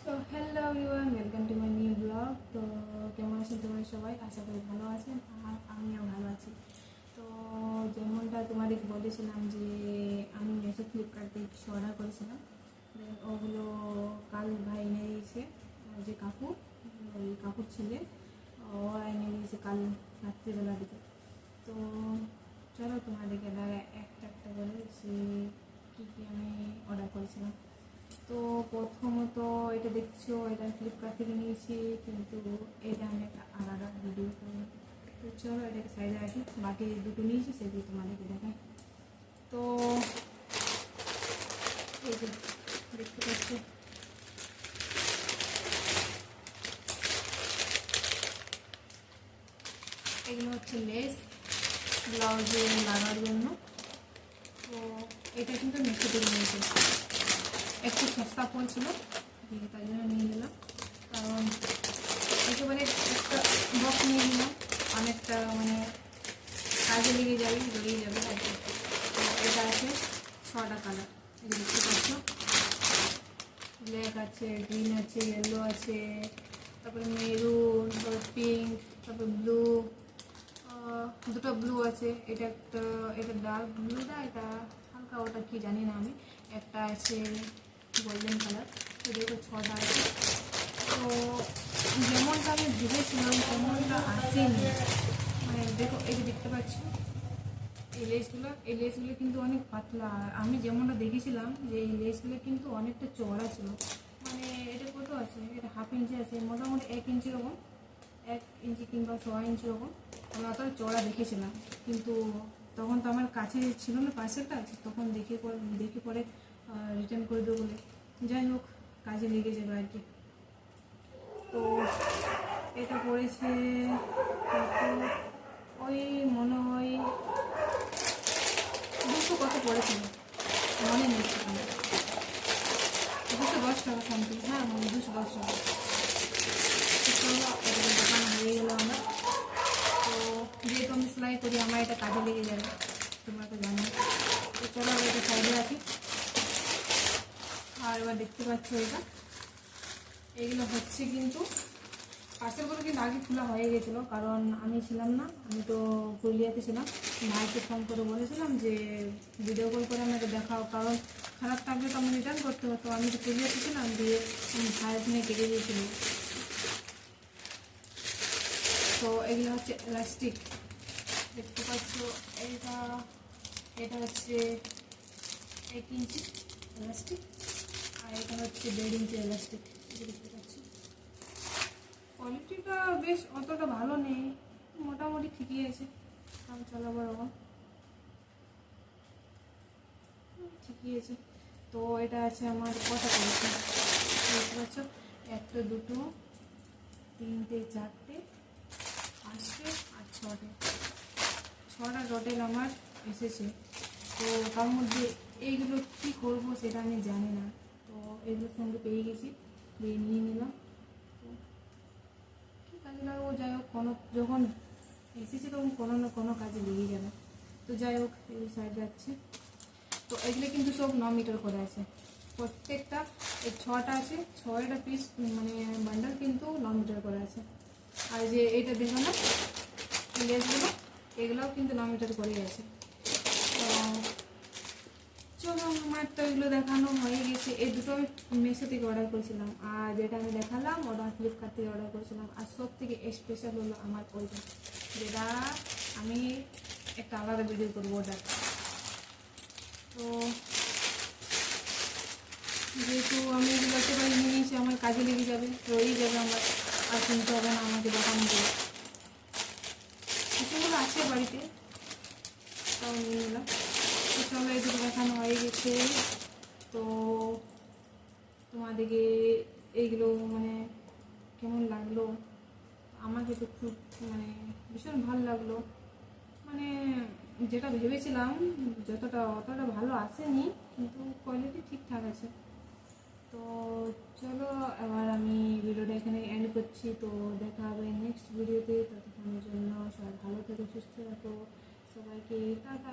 তো hello everyone, welcome to my new blog. তো কেমন আছেন তোমরা সবাই? আশা করি ভালো আছেন, আর আমিও ভালো আছি। তো যেমনটা তোমাদেরকে বলেছিলাম যে আমি মেসো ফ্লিপকার্ট থেকে কিছু অর্ডার করেছিলাম, ওগুলো কাল ভাই এনে দিয়েছে। যে কাকু, ওই কাকুর ছেলে, ওরা এনে দিয়েছে কাল রাত্রিবেলা দিকে। তো চলো তোমাদেরকে একটা একটা করে সে কী কী আমি অর্ডার করেছিলাম। তো প্রথমত এটা দেখছো, এটা ফ্লিপকার্ট থেকে নিয়েছি, কিন্তু এটা আমি একটা আলাদা ভিডিও করি। তো চলো এটাকে সাইডে রাখি, বাকি দুটো নিয়েছি সেগুলো তোমাদেরকে দেখাই। তো এই যে দেখতে পাচ্ছ, এগুলো হচ্ছে লেস ব্লাউজে লাগার জন্য। তো এটা কিন্তু মেশো থেকে নিয়েছি, একটু সস্তা পড়ছিল, তাই জন্য নিয়ে নিলাম। কারণ একেবারে একটা বক্স নিয়ে নিলাম, অনেকটা মানে কাজে লেগে যাবে, বেরিয়ে যাবে আর কি। তো এটা আছে 6টা কালার, এই যে দেখতে পাচ্ছ, ব্ল্যাক আছে, গ্রিন আছে, ইয়েলো আছে, তারপরে মেরুন, তারপরে পিঙ্ক, তারপরে ব্লু, দুটো ব্লু আছে। এটা একটা, এটা ডার্ক ব্লুটা, এটা হালকা, ওটা কি জানি না আমি। একটা আছে গোল্ডেন কালার। তো দেখো 6টা আছে। তো যেমনটা আমি ভেবেছিলাম তেমনটা আসেনি। মানে দেখো, এই যে দেখতে পাচ্ছ এই লেসগুলো কিন্তু অনেক পাতলা। আর আমি যেমনটা দেখেছিলাম যে এই লেসগুলো কিন্তু অনেকটা চওড়া ছিল। মানে এটা কত আছে, এটা হাফ ইঞ্চি আছে, মোটামুটি 1 ইঞ্চি রকম, 1 ইঞ্চি কিংবা 6 ইঞ্চি রকম। আমি অতটা চওড়া দেখেছিলাম, কিন্তু তখন তো আমার কাছে ছিল না পার্সেলটা, তখন দেখে পরে রিটার্ন করে দেবো বলে। যাই হোক, কাজে লেগে যাবে আর কি। তো এটা পড়েছে ওই মনে হয় 200 কত পড়েছিল, মনে নেই সেখানে, 210 টাকা সামথিং। হ্যাঁ, 210 টাকা। চলো এটা দোকান হয়ে গেল আমরা। তো যেহেতু আমি সেলাই করি, আমার এটা কাজে লেগে যাবে, তোমরা তো জানো। তো চলো এটা সাইডে রাখি। আর এবার দেখতে পাচ্ছ এগুলো হচ্ছে কিন্তু পার্সেলগুলো কিন্তু আগে খোলা হয়ে গেছিলো, কারণ আমি ছিলাম না, আমি তো পুরুলিয়াতে ছিলাম। ভাইকে ফোন করে বলেছিলাম যে ভিডিও কল করে আমাকে দেখাও, কারণ খারাপ থাকলে তো আমি রিটার্ন করতে হতো। আমি তো পুরুলিয়াতে ছিলাম, দিয়ে ভাইয়ের ফোনে কেটে দিয়েছিল। তো এগুলো হচ্ছে এলাস্টিক, দেখতে পাচ্ছ। এটা এটা হচ্ছে 1 ইঞ্চি এলাস্টিক, আর এটা হচ্ছে 1.5 ইঞ্চি এলাস্টিক। দেখতে পাচ্ছি কোয়ালিটিটা বেশ অতটা ভালো নেই, মোটামুটি ঠিকই আছে, কারণ চালাবার ওরকম ঠিকই আছে। তো এটা আছে আমার কটা করেছে দেখতে পাচ্ছ, 1টা 2টো 3টে 4টে 5টে আর 6টা টোটাল আমার এসেছে। তো তার মধ্যে এইগুলো কী করবো সেটা আমি জানি না। তো এগুলোর সঙ্গে পেয়ে গেছি, দিয়ে নিয়ে নিলাম। তো কী কাজে লাগাবো, যাই হোক, কোনো যখন এসেছে তখন কোনো না কোনো কাজে লেগে যাবে। তো যাই হোক, এগুলো সাইড যাচ্ছে। তো এগুলো কিন্তু সব 9 মিটার করে আছে প্রত্যেকটা। এই 6টা আছে, 6টা পিস মানে বান্ডাল কিন্তু 9 মিটার করে আছে। আর যে এইটা দেখো না লেসগুলো, এগুলোও কিন্তু 9 মিটার করেই আছে। তো চলো, আমার তো এগুলো দেখানো হয়ে গেছে। এই দুটো আমি মেসো থেকে অর্ডার করেছিলাম, আর যেটা আমি দেখালাম ওটা ফ্লিপকার্ট থেকে অর্ডার করেছিলাম। আর সব থেকে স্পেশাল হলো আমার ওইটা, যেটা আমি একটা আলাদা ভিডিও করবো ওটা। তো যেহেতু আমি এগুলো একেবারে নিয়ে নিয়েছি, আমার কাজে লেগে যাবে, রয়েই যাবে আমার, আর কিনতে হবে না আমাকে দেখানো করে। কিছুগুলো আছে বাড়িতে, তাও নিয়ে নিলাম। তো চলো, এগুলো দেখানো হয়ে গেছে। তো তোমাদেরকে এইগুলো মানে কেমন লাগলো, আমাকে তো খুব মানে ভীষণ ভালো লাগলো। মানে যেটা ভেবেছিলাম অতটা ভালো আসেনি, কিন্তু কোয়ালিটি ঠিকঠাক আছে। তো চলো, এবার আমি ভিডিওটা এখানে এন্ড করছি। তো দেখা হবে নেক্সট ভিডিওতে, ততক্ষণের জন্য সবাই ভালো থেকো, সুস্থ থাকো, সবাইকে টাটা।